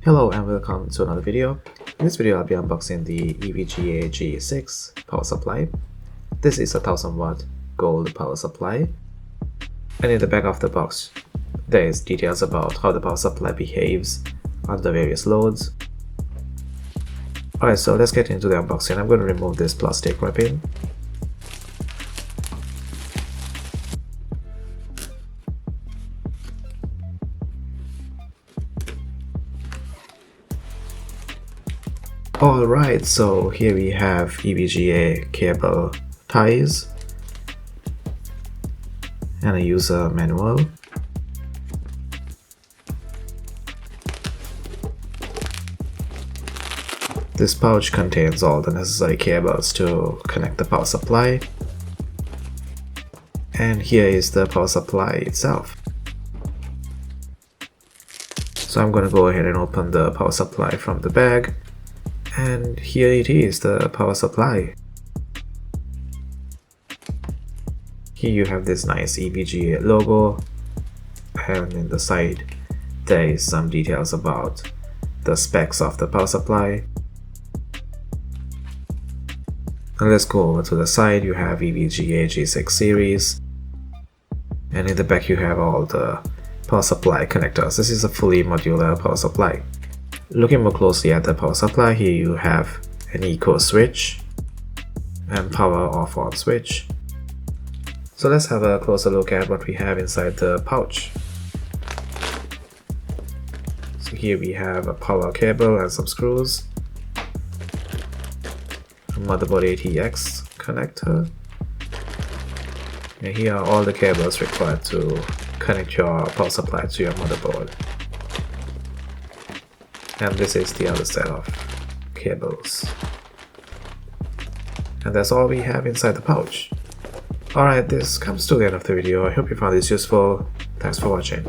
Hello and welcome to another video. In this video I'll be unboxing the EVGA G6 power supply. This is a 1000W gold power supply, and in the back of the box there is details about how the power supply behaves under various loads. Alright, so let's get into the unboxing. I'm going to remove this plastic wrapping. Alright, so here we have EVGA cable ties and a user manual. This pouch contains all the necessary cables to connect the power supply, and here is the power supply itself. So I'm going to go ahead and open the power supply from the bag. And here it is, the power supply. Here you have this nice EVGA logo, and in the side there is some details about the specs of the power supply. And let's go over to the side. You have EVGA G6 series, and in the back you have all the power supply connectors. This is a fully modular power supply. Looking more closely at the power supply, here you have an eco switch and power off on switch. So let's have a closer look at what we have inside the pouch. So here we have a power cable and some screws, a motherboard ATX connector, and here are all the cables required to connect your power supply to your motherboard. And this is the other set of cables. And that's all we have inside the pouch. Alright, this comes to the end of the video. I hope you found this useful. Thanks for watching.